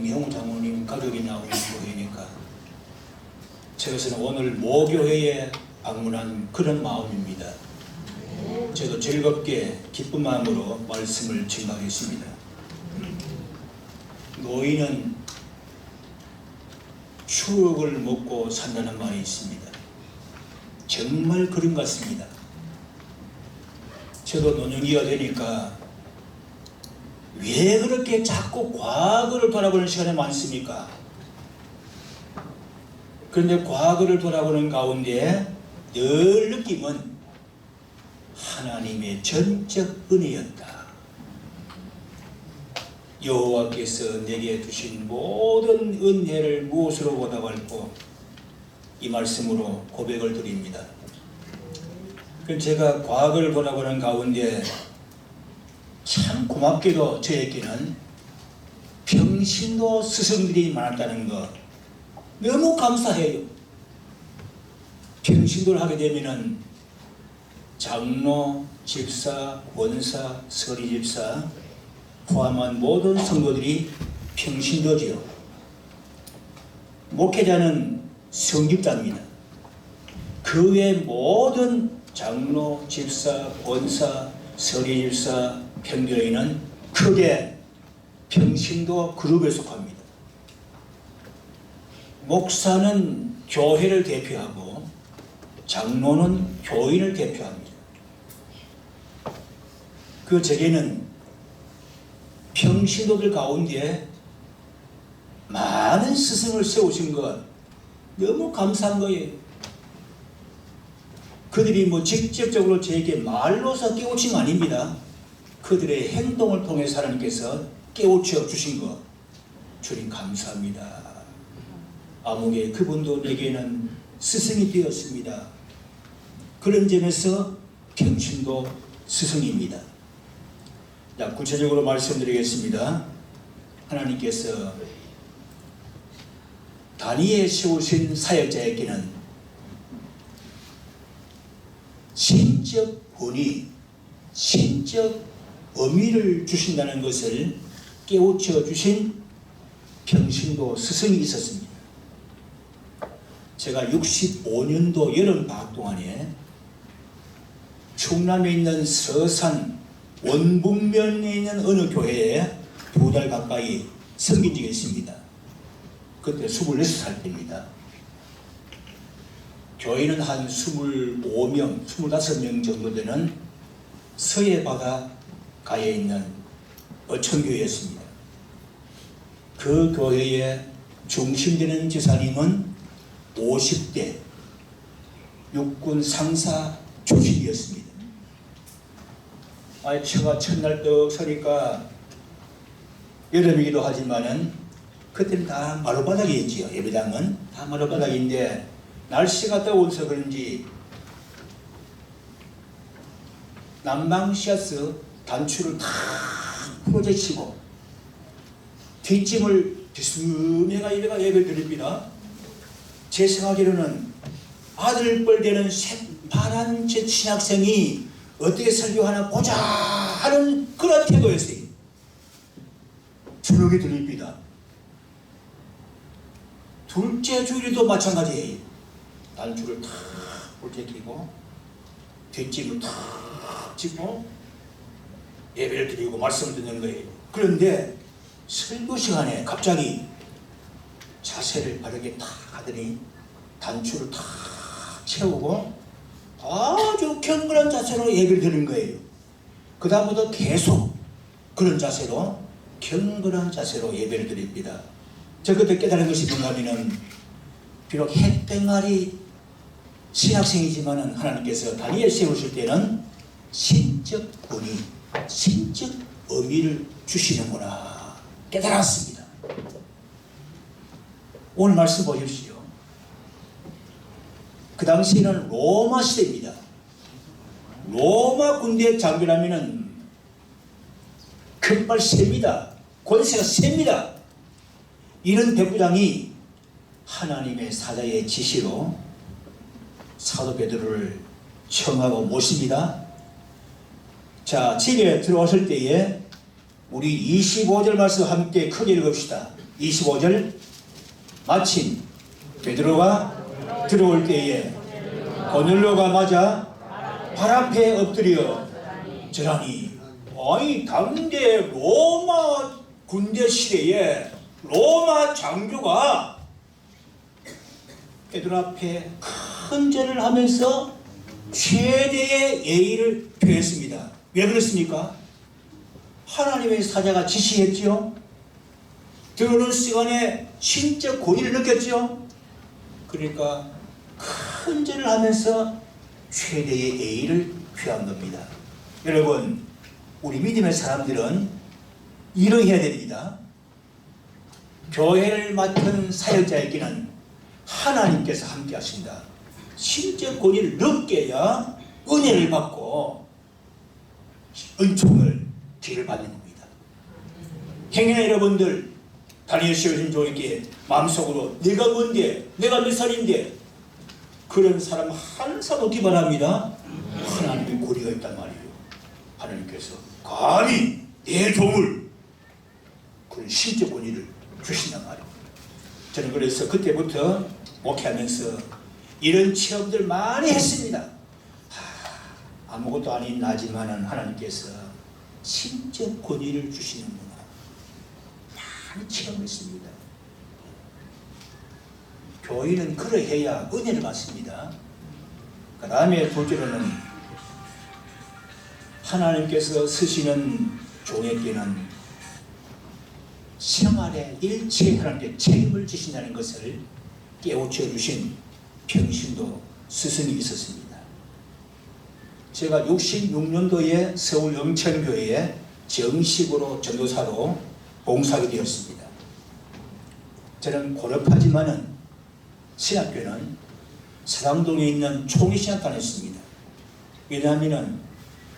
김형우 장로님 가족이 나오는 교회니까 저것은 오늘 모교회에 방문한 그런 마음입니다. 저도 즐겁게 기쁜 마음으로 말씀을 증가하겠습니다. 노인은 추억을 먹고 산다는 말이 있습니다. 정말 그런 것 같습니다. 저도 노년기가 되니까 왜 그렇게 자꾸 과거를 돌아보는 시간이 많습니까? 그런데 과거를 돌아보는 가운데 늘 느낌은 하나님의 전적 은혜였다. 여호와께서 내게 주신 모든 은혜를 무엇으로 보답할꼬? 이 말씀으로 고백을 드립니다. 제가 과거를 돌아보는 가운데 참 고맙게도 저에게는 평신도 스승들이 많았다는 것 너무 감사해요. 평신도를 하게 되면은 장로, 집사, 원사, 서리집사 포함한 모든 성도들이 평신도지요. 목회자는 성직자입니다. 그 외 모든 장로, 집사, 원사, 서리집사, 평교인은 크게 평신도 그룹에 속합니다. 목사는 교회를 대표하고 장로는 교인을 대표합니다. 그 제게는 평신도들 가운데 많은 스승을 세우신 것 너무 감사한 거예요. 그들이 직접적으로 저에게 말로서 깨우친 거 아닙니다. 그들의 행동을 통해서 하나님께서 깨우쳐 주신 것 주님 감사합니다. 아무개 그분도 내게는 스승이 되었습니다. 그런 점에서 평신도 스승입니다. 자, 구체적으로 말씀드리겠습니다. 하나님께서 단위에 세우신 사역자에게는 신적 권위, 신적 의미를 주신다는 것을 깨우쳐 주신 평신도 스승이 있었습니다. 제가 65년도 여름방학 동안에 충남에 있는 서산 원북면에 있는 어느 교회에 2달 가까이 섬긴 적이 있습니다. 그때 26살 때입니다. 교회는 한 25명, 25명 정도 되는 서해바다 가에 있는 어촌교회였습니다. 그 교회의 중심되는 지사님은 50대 육군 상사 출신이었습니다. 처가 첫날 떡 서니까 여름이기도 하지만은 그때는 다 마룻바닥이었지요. 예배당은 다 마룻바닥인데 날씨가 더워서 그런지 난방시아스 단추를 다 풀어제치고 뒷짐을 비스듬해가 예배를 드립니다. 제 생각에는 아들뻘 되는 새파란 제 신학생이 어떻게 설교하나 보자 하는 그런 태도였어요. 주눅이 들립니다. 둘째 주일도 마찬가지예요. 단추를 탁 풀제끼고 뒷짐을 탁 짚고 예배를 드리고 말씀을 듣는 거예요. 그런데 설교 시간에 갑자기 자세를 바르게 탁 하더니 단추를 탁 채우고 아주 경건한 자세로 예배를 드리는 거예요. 그 다음부터 계속 그런 자세로 경건한 자세로 예배를 드립니다. 저 그때 깨달은 것이 뭔가 하면은 비록 햇땡아리 신학생이지만은 하나님께서 다리에 세우실 때는 신적 권위, 신적 의미를 주시는구나 깨달았습니다. 오늘 말씀 보십시오. 그 당시에는 로마 시대입니다. 로마 군대 장교라면은 금발 셉니다. 권세가 셉니다. 이런 백부장이 하나님의 사자의 지시로 사도 베드로를 청하고 모십니다. 자, 집에 들어왔을 때에 우리 25절 말씀 함께 크게 읽읍시다. 25절 마침 베드로가 들어올 때에 고넬료가 맞아 발 앞에 엎드려 절하니, 아니 당대 로마 군대 시대에 로마 장교가 베드로 앞에 큰 절을 하면서 최대의 예의를 표했습니다. 왜 그렇습니까? 하나님의 사자가 지시했지요. 들어오는 시간에 신적 권위를 느꼈죠. 그러니까 큰 절을 하면서 최대의 예의를 표한 겁니다. 여러분, 우리 믿음의 사람들은 이러해야 됩니다. 교회를 맡은 사역자에게는 하나님께서 함께 하신다. 신적 권위를 느껴야 은혜를 받고 은총을 기를 받는 겁니다. 행여나 여러분들 다니엘 시오신 조에게 마음속으로 내가 뭔데, 내가 몇 살인데, 그런 사람 한 사도 기반합니다. 하나님의 고리가 있단 말이에요. 하나님께서 감히 내 종을 그런 신적 권위를 주신단 말이에요. 저는 그래서 그때부터 목회하면서 이런 체험들 많이 했습니다. 아무것도 아닌 나지만은 하나님께서 신적 권위를 주시는구나. 많이 체험했습니다. 교인은 그러해야 은혜를 받습니다. 그 다음에 둘째로는 하나님께서 쓰시는 종에게는 생활의 일체에 하나님께 책임을 지신다는 것을 깨우쳐 주신 평신도 스승이 있었습니다. 제가 66년도에 서울 영천교회에 정식으로 전도사로 봉사하게 되었습니다. 저는 고렵하지만은 신학교는 사당동에 있는 총리신학관이었습니다. 왜냐하면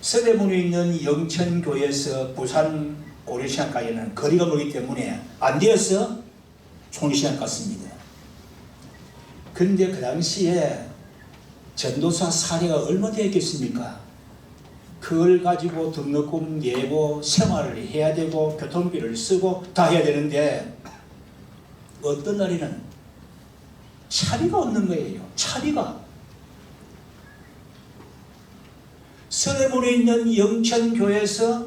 서대문에 있는 영천교회에서 부산 고려신학과에는 거리가 멀기 때문에 안 되어서 총리신학 갔습니다. 그런데 그 당시에 전도사 사례가 얼마 되었겠습니까? 그걸 가지고 등록금 내고 생활을 해야 되고 교통비를 쓰고 다 해야 되는데 어떤 날에는 차비가 없는 거예요. 차비가. 서대문에 있는 영천교회에서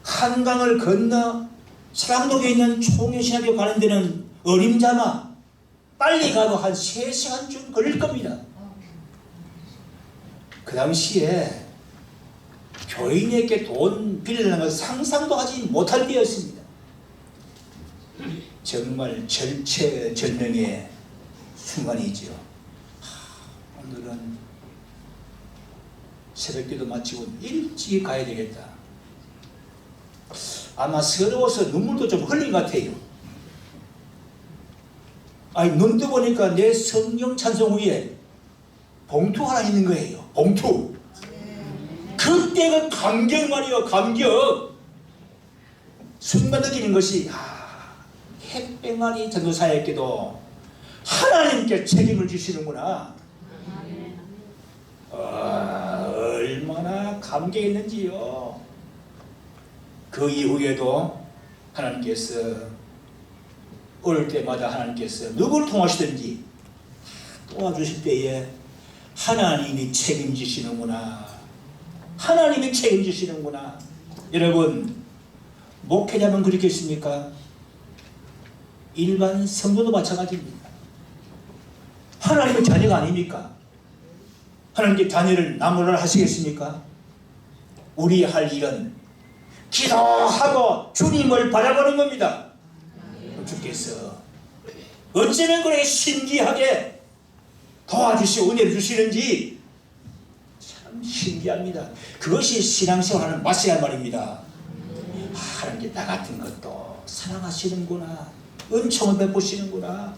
한강을 건너 사랑동에 있는 총회신학교 가는 데는 어림잡아 빨리 가도 한 3시간쯤 걸릴 겁니다. 그 당시에 교인에게 돈 빌리는 걸 상상도 하지 못할 때였습니다. 정말 절체절명의 순간이죠. 오늘은 새벽기도 마치고 일찍 가야 되겠다. 아마 서러워서 눈물도 좀 흘린 것 같아요. 아니 눈 떠보니까 내 성령 찬송 위에 봉투 하나 있는 거예요. 봉투. 그때 그 감격 말이요. 감격. 순간 느끼는 것이 햇병아리 전도사에게도 하나님께 책임을 주시는구나. 얼마나 감격했는지요. 그 이후에도 하나님께서 어릴 때마다 하나님께서 누구를 통하시든지 도와주실 때에 하나님이 책임지시는구나. 하나님이 책임지시는구나. 여러분, 목회자면 그렇겠습니까? 일반 성도도 마찬가지입니다. 하나님의 자녀가 아닙니까? 하나님께 자녀를 나무랄 하시겠습니까? 우리 할 일은 기도하고 주님을 바라보는 겁니다. 주께서 어쩌면 그렇게 신기하게 도와주시고 은혜를 주시는지 참 신기합니다. 그것이 신앙생활하는 맛이란 말입니다. 하나님께 나 같은 것도 사랑하시는구나. 은총을 베푸시는구나.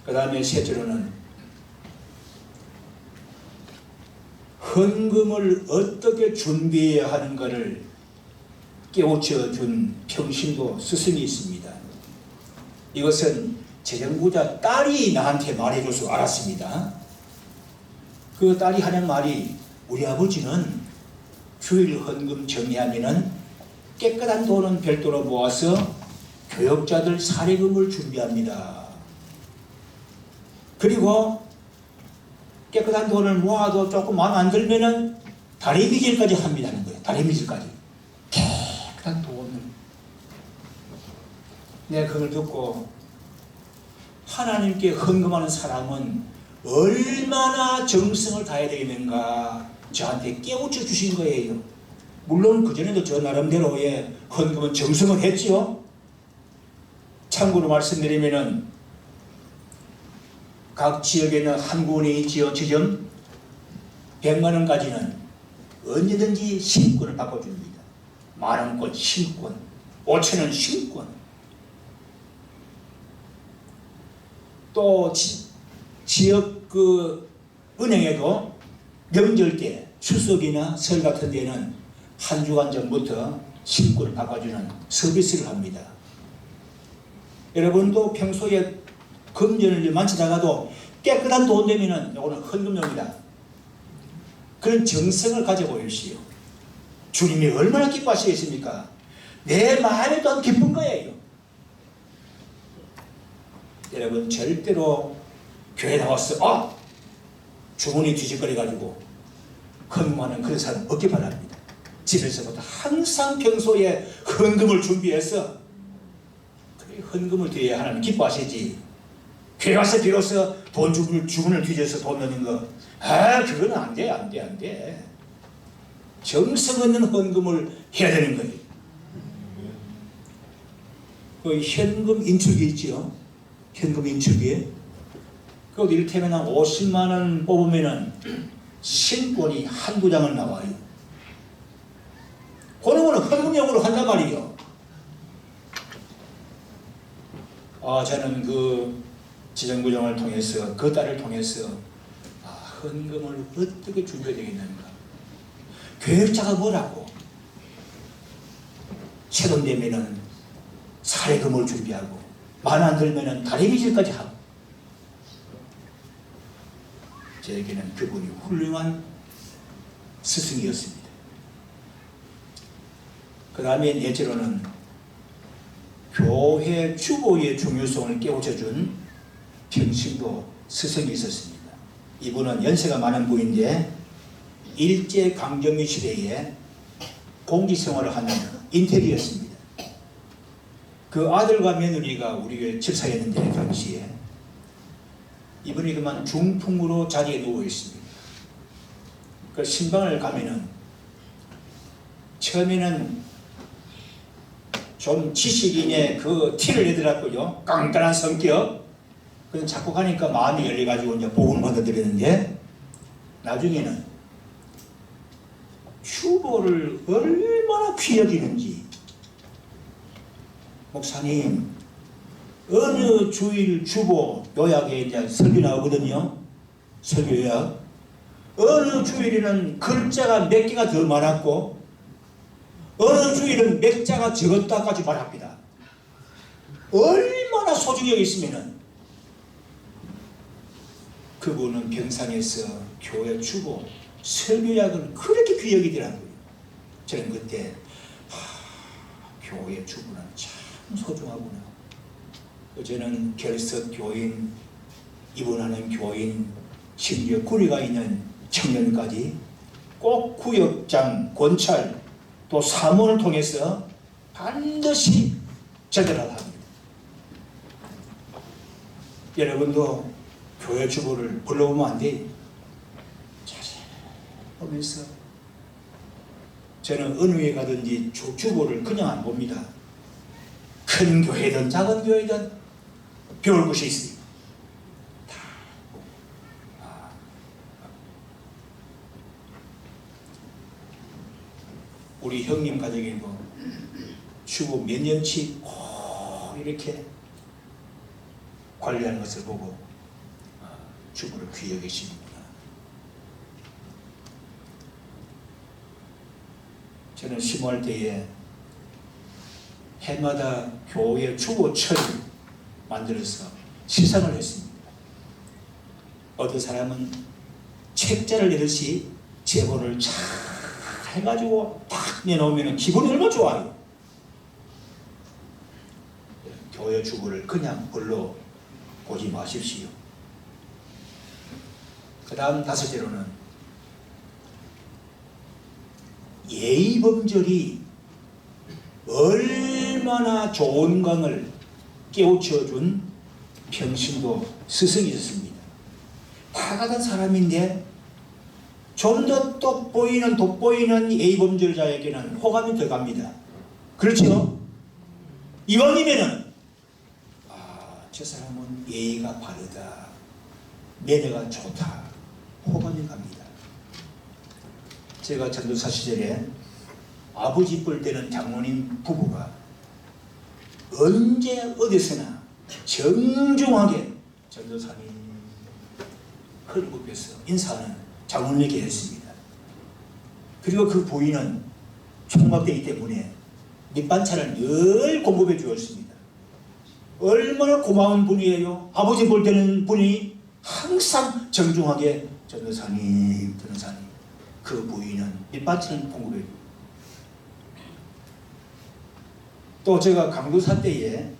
그 다음에 셋째로는 헌금을 어떻게 준비해야 하는가를 깨우쳐 준 평신도 스승이 있습니다. 이것은 재정부자 딸이 나한테 말해줘서 알았습니다. 그 딸이 하는 말이 우리 아버지는 주일 헌금 정리하면은 깨끗한 돈은 별도로 모아서 교역자들 사례금을 준비합니다. 그리고 깨끗한 돈을 모아도 조금 마음에 안 들면은 다리미질까지 합니다는 거예요. 다리미질까지. 깨끗한 돈을. 내가 그걸 듣고 하나님께 헌금하는 사람은 얼마나 정성을 다해야 되겠는가 저한테 깨우쳐 주신 거예요. 물론 그전에도 저 나름대로 헌금은 정성을 했지요. 참고로 말씀드리면은 각 지역에는 한 군이 있지요. 지점 100만 원까지는 언제든지 신권을 바꿔줍니다. 만 원권 신권, 5천 원 신권. 또 지역 그 은행에도 명절 때 추석이나 설 같은 데는 한 주간 전부터 신권을 바꿔주는 서비스를 합니다. 여러분도 평소에 금전을 만지다가도 깨끗한 돈 되면은 이거는 헌금용이다. 그런 정성을 가져보십시오. 주님이 얼마나 기뻐하시겠습니까? 내 마음이 또 기쁜 거예요. 여러분 절대로 교회 나와서 주머니 뒤적거려가지고 헌금하는 그런 사람 없기 바랍니다. 집에서부터 항상 평소에 헌금을 준비해서 그래, 헌금을 드려야 하나님 기뻐하시지. 교회 와서 비로소 돈 주문을 뒤져서 돈 넣는 거 그건 안 돼. 정성 있는 헌금을 해야 되는 거예요. 그 현금 인출기 있지요. 현금 인출기. 그것도 이를테면 한 50만 원 뽑으면은 신권이 한두 장은 나와요. 그러면 헌금용으로 한단 말이에요. 저는 그 지정구정을 통해서 그 딸을 통해서 헌금을 어떻게 준비해야 되겠는가. 교역자가 뭐라고 세돈 되면은 사례금을 준비하고 만 안 들면은 다리미질까지 하고. 저에게는 그분이 훌륭한 스승이었습니다. 그 다음에 넷째로는 교회 주보의 중요성을 깨우쳐준 평신도 스승이 있었습니다. 이분은 연세가 많은 분인데 일제강점기 시대에 공직생활을 하는 인텔이었습니다. 그 아들과 며느리가 우리 교회 집사였는데 당시에 이분이 그만 중풍으로 자리에 누워 있습니다. 그 신방을 가면은 처음에는 좀 지식인의 그 티를 내더라고요. 깡깡한 성격. 그래서 자꾸 가니까 마음이 열려가지고 이제 복음을 받아들였는데 나중에는 주보를 얼마나 귀히 여기는지. 목사님, 어느 주일 주보 요약에 이제 설교 나오거든요. 설교 요약. 어느 주일에는 글자가 몇 개가 더 많았고 어느 주일은 몇 자가 적었다까지 말합니다. 얼마나 소중히 여기있으면은 그분은 병상에서 교회 주보 설교약을 그렇게 귀히 여기더라고요. 저는 그때 교회 주보는 참 소중하구나. 저는 결석 교인, 입원하는 교인, 심지어 구리가 있는 청년까지 꼭 구역장, 권찰, 또 사무를 통해서 반드시 전달하라 합니다. 여러분도 교회 주보를 불러보면 안 돼요. 자세히 보면서 저는 어느 에 가든지 주보를 그냥 안 봅니다. 큰 교회든 작은 교회든 배울 것이 있어요. 우리 형님 가정에도 주보 몇 년치 꼭 이렇게 관리하는 것을 보고 주보를 귀히 여기시는구나. 저는 심호할 때에 해마다 교회 주보철을 만들어서 시상을 했습니다. 어떤 사람은 책자를 내듯이 제보를 잘 해가지고 딱 내놓으면 기분이 얼마나 좋아요. 교회 주부를 그냥 별로 보지 마십시오. 그 다음 다섯째로는 예의범절이 얼마나 좋은 강을 깨우쳐준 평신도 스승이 있었습니다. 다 같은 사람인데 좀 더 돋보이는 예의범절자에게는 호감이 들어갑니다. 그렇죠? 이왕이면은 저 사람은 예의가 바르다, 매너가 좋다, 호감이 갑니다. 제가 전도사 시절에 아버지 볼 때는 장로님 부부가 언제 어디서나 정중하게 전도사님 허리 굽혀서 인사하는 장로님에게 했습니다. 그리고 그 부인은 총각되기 때문에 밑반찬을 늘 공급해 주었습니다. 얼마나 고마운 분이에요. 아버지 볼 때는 분이 항상 정중하게 전도사님, 그 부인은 밑반찬을 공급해 주고, 또 제가 강도사 때에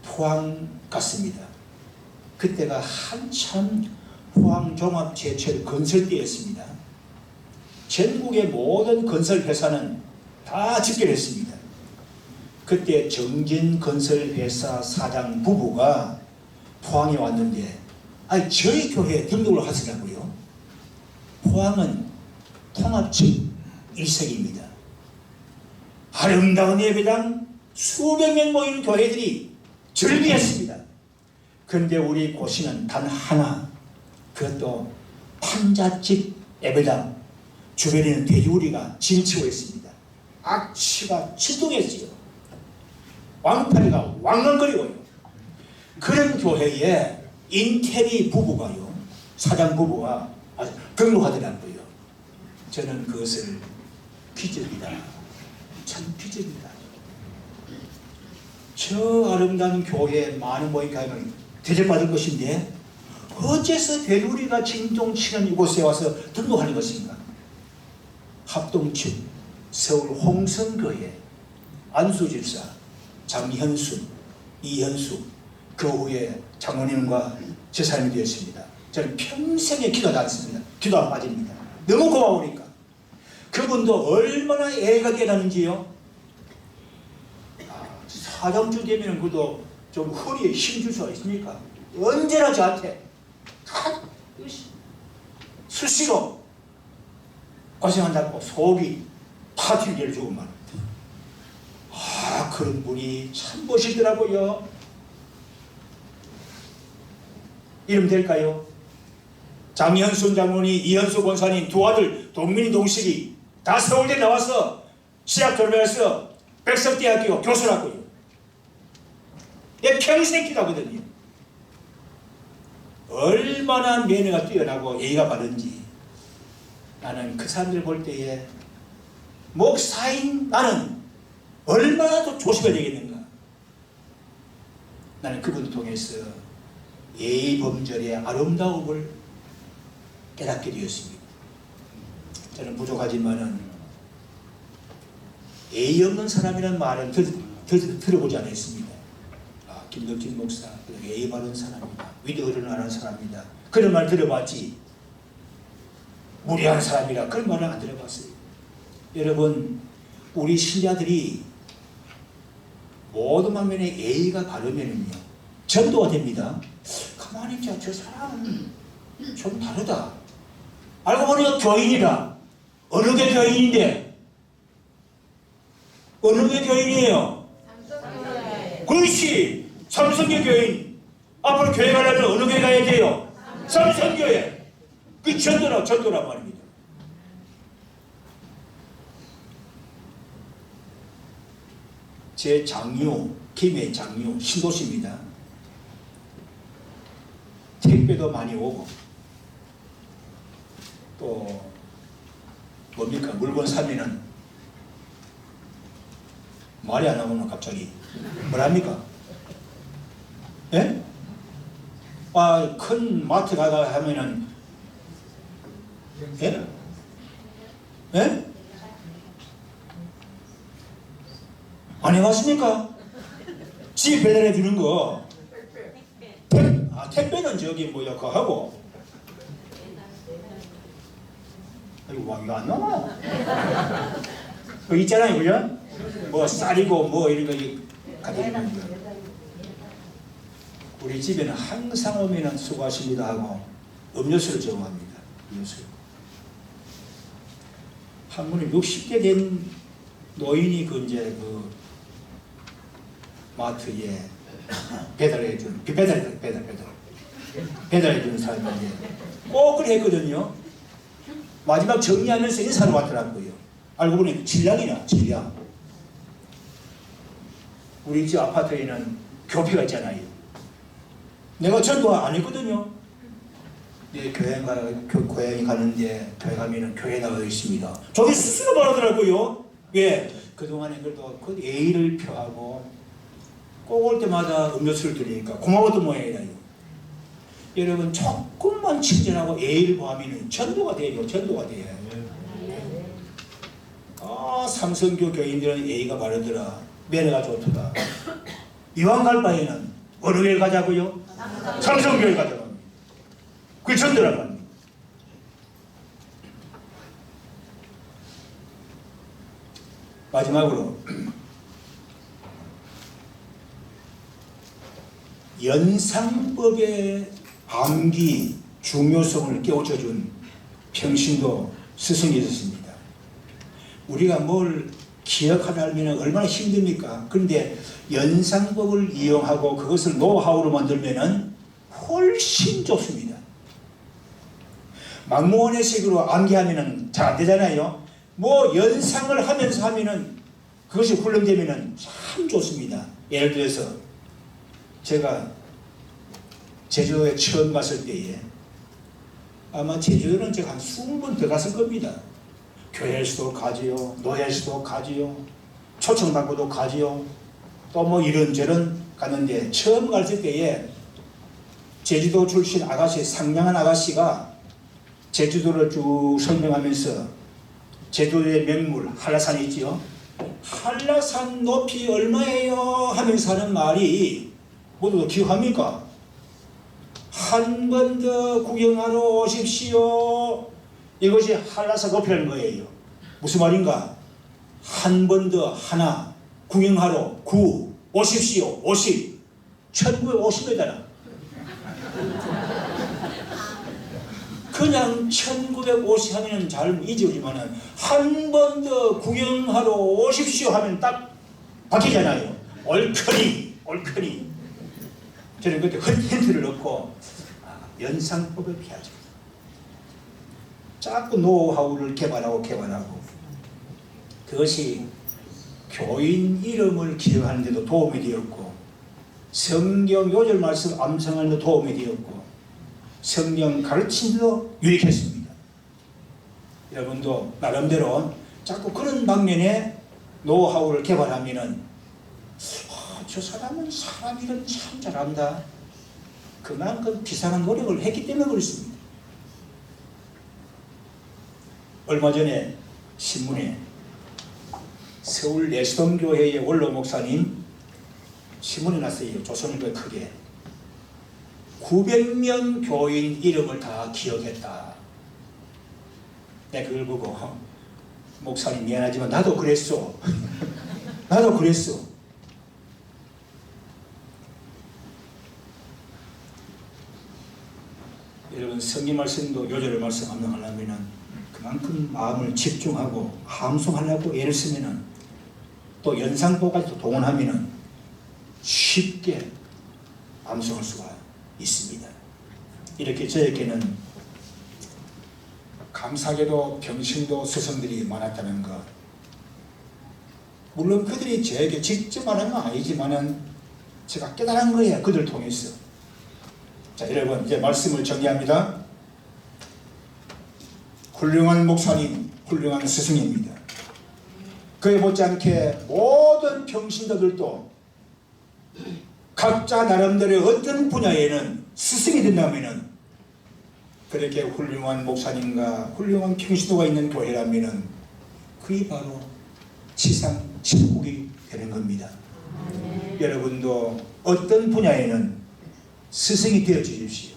포항 갔습니다. 그때가 한참 포항 종합제철 건설 때였습니다. 전국의 모든 건설 회사는 다 집결했습니다. 그때 정진건설회사 사장 부부가 포항에 왔는데 저희 교회에 등록을 하시라고요. 포항은 통합측 일색입니다. 아름다운 예배당 수백 명 모인 교회들이 즐비했습니다. 그런데 우리 고시는 단 하나, 그것도 판잣집 예배당 주변에는 돼지우리가 질치고 있습니다. 악취가 치동했어요. 왕파리가 왕왕거리고요. 그런 교회에 인테리 부부가요, 사장 부부가 등록하더라고요. 저는 그것을 기적이다, 참 기적이다. 저 아름다운 교회에 많은 모임 가면 대접받은 것인데 어째서 돼지우리가 진동치는 이곳에 와서 등록하는 것인가? 합동측 서울 홍성교회 안수집사 장현순, 이현수, 그 후에 장로님과 제사님이 되었습니다. 저는 평생에 기도하지 않습니다. 기도 안 빠집니다. 너무 고마우니까. 그분도 얼마나 애가 깨나는지요. 사장주 되면 그도 좀 허리에 힘줄 수가 있으니까 언제나 저한테 수시로 고생한다고 속이 파티를 주고 말합니다. 그런 분이 참 멋있더라고요. 이름 될까요? 장현순 장로님, 이현수 권사님 두 아들 동민이 동식이 다 서울대 나와서 시작 졸업해서 백석대학교 교수라고요. 내 평생 기도하거든요. 얼마나 매너가 뛰어나고 예의가 바른지 나는 그 사람들 볼 때에 목사인 나는 얼마나 더 조심해야 되겠는가. 나는 그분을 통해서 예의범절의 아름다움을 깨닫게 되었습니다. 저는 부족하지만은 예의 없는 사람이라는 말은 들어보지 않았습니다. 김덕진 목사 예의 바른 사람이다, 위대어른을 아는 사람이다, 그런 말 들어봤지 무례한 사람이라 그런 말을 안 들어봤어요. 여러분, 우리 신자들이 모든 방면에 예의가 바르면요 전도가 됩니다. 가만히 있자, 저 사람은 좀 다르다. 알고 보니까 교인이다. 어느 게 교인인데? 어느 게 교인이에요? 그렇지, 삼성교 교인. 앞으로 교회 가려면 어느 교회 가야 돼요? 삼성교회. 그 전도란 말입니다. 제 장유, 김해 장유, 신도시입니다. 택배도 많이 오고 또 뭡니까? 물건 사면은 말이 안 나오면 갑자기 뭐랍니까? 예? 큰 마트 가가 하면은 예? 예? 안 해봤습니까? 집 배달해 주는 거. 택배는 저기 뭐야 그거 하고. 이거 와 이거 안 나와. 그 있잖아요, 그죠? 뭐 쌀이고 뭐 이런 거 가져주는 거. 우리 집에는 항상 오면은 수고하십니다 하고 음료수를 제공합니다. 음료수. 한 분이 60대 된 노인이 그 이제 그 마트에 배달해 주는 사람인데 꼭 그래 했거든요. 마지막 정리하면서 인사를 왔더라고요. 알고 보니 신랑이나 신랑. 우리 집 아파트에는 교회가 있잖아요. 내가 전도 안 했거든요. 네, 고향에 가는데 교회 가면은 교회 나와 있습니다. 저기 스스로 말하더라고요. 예, 그동안에 그래도 그 예의를 표하고 꼭 올 때마다 음료수를 드리니까 고마웠던 모양이에요. 여러분 조금만 친절하고 예의를 보하면 전도가 돼요. 전도가 돼요. 삼성교 교인들은 예의가 바르더라. 매너가 좋더라. 이왕 갈 바에는 어느 교회 가자고요? 삼성교회 가자고. 그게 전도란 말입니다. 마지막으로 연상법의 암기 중요성을 깨우쳐준 평신도 스승이 있었습니다. 우리가 뭘 기억하다 하면 얼마나 힘듭니까? 그런데 연상법을 이용하고 그것을 노하우로 만들면 훨씬 좋습니다. 막무원의 식으로 암기하면 잘 안 되잖아요. 뭐 연상을 하면서 하면은 그것이 훈련되면 참 좋습니다. 예를 들어서 제가 제주도에 처음 갔을 때에 아마 제주도는 제가 한 20번 더 갔을 겁니다. 교회에서도 가지요, 노예에서도 가지요, 초청받고도 가지요, 또 뭐 이런저런 갔는데 처음 갔을 때에 제주도 출신 아가씨, 상냥한 아가씨가 제주도를 쭉 설명하면서 제주도의 명물 한라산이 있지요. 한라산 높이 얼마예요? 하면서 하는 말이 모두 기억합니까? 한 번 더 구경하러 오십시오. 이것이 한라산 높이라는 거예요. 무슨 말인가? 한 번 더 하나 구경하러 오십시오. 50. 1950이잖아. 그냥 1950 하면 잘 잊어지만은 한 번 더 구경하러 오십시오 하면 딱 바뀌잖아요. 옳거니. 저는 그때 힌트를 넣고 연상법을 피하죠. 자꾸 노하우를 개발하고 그것이 교인 이름을 기억하는 데도 도움이 되었고 성경 요절 말씀 암송하는 데 도움이 되었고 성경 가르치는 데도 유익했습니다. 여러분도 나름대로 자꾸 그런 방면에 노하우를 개발하면은 저 사람은 사람 일은 참 잘한다. 그만큼 비상한 노력을 했기 때문에 그렇습니다. 얼마 전에 신문에 서울 내시동교회의 원로 목사님 신문이 났어요. 조선일보에 크게 900명 교인 이름을 다 기억했다. 내가 그걸 보고 목사님 미안하지만 나도 그랬어. 나도 그랬어. 여러분 성경 말씀도 요절의 말씀 암송하려면 그만큼 마음을 집중하고 암송하려고 애를 쓰면은 또 연상법까지 동원하면은 쉽게 암송할 수가 있습니다. 이렇게 저에게는 감사하게도 평신도 스승들이 많았다는 것. 물론 그들이 저에게 직접 말한 건 아니지만은 제가 깨달은 거예요. 그들을 통해서. 자, 여러분 이제 말씀을 정리합니다. 훌륭한 목사님, 훌륭한 스승입니다. 그에 못지않게 모든 평신도들도 각자 나름대로의 어떤 분야에는 스승이 된다면은 그렇게 훌륭한 목사님과 훌륭한 평신도가 있는 교회라면 그게 바로 지상 천국이 되는 겁니다. 여러분도 어떤 분야에는 스승이 되어 주십시오.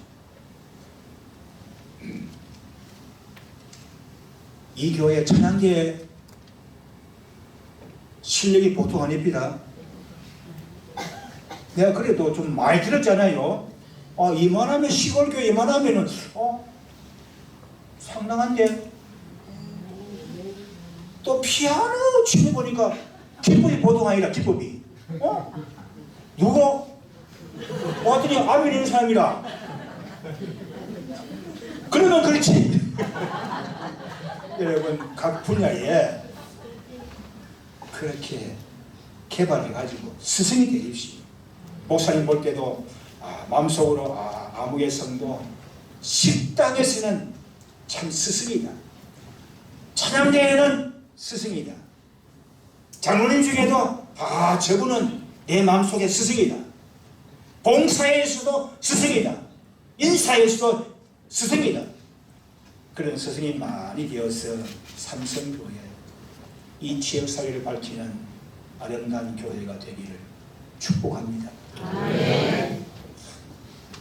이 교회 찬양계 실력이 보통 아닙니다. 내가 그래도 좀 많이 들었잖아요. 이만하면 시골교회 이만하면은 상당한데, 또 피아노 치는 보니까 기법이 보통 아니라 기법이 누구? 왔더니 아멘 있는 사람이라. 그러면 그렇지. 여러분 각 분야에 그렇게 개발해가지고 스승이 되십시오. 목사님 볼 때도 마음속으로 아무개 성도 식당에서는 참 스승이다. 찬양대회는 스승이다. 장로님 중에도 저분은 내 마음속에 스승이다. 봉사에서도 스승이다. 인사에서도 스승이다. 그런 스승이 많이 되어서 삼성교회 이 지역사회를 밝히는 아름다운 교회가 되기를 축복합니다. 아멘.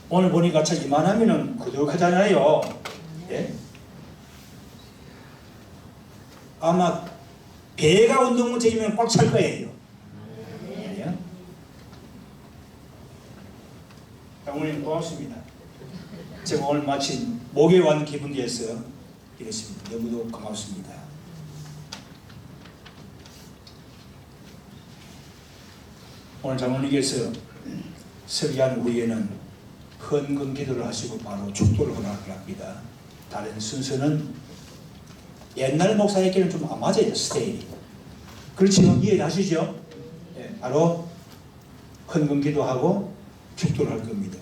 오늘 보니까 참 이만하면은 거룩하잖아요. 예? 아마 배가 운동무책이면 꽉 찰 거예요. 아니요? 장모님 고맙습니다. 제가 오늘 마침 목에 완 기분 돼서 이랬습니다. 너무도 고맙습니다. 오늘 장모님께서 설교한 후에는 헌금 기도를 하시고 바로 축도를 허락합니다. 다른 순서는 옛날 목사님께는 좀 안 맞아요, 스타일이. 그렇지요? 이해하시죠? 네, 바로 헌금 기도하고 축도를 할 겁니다.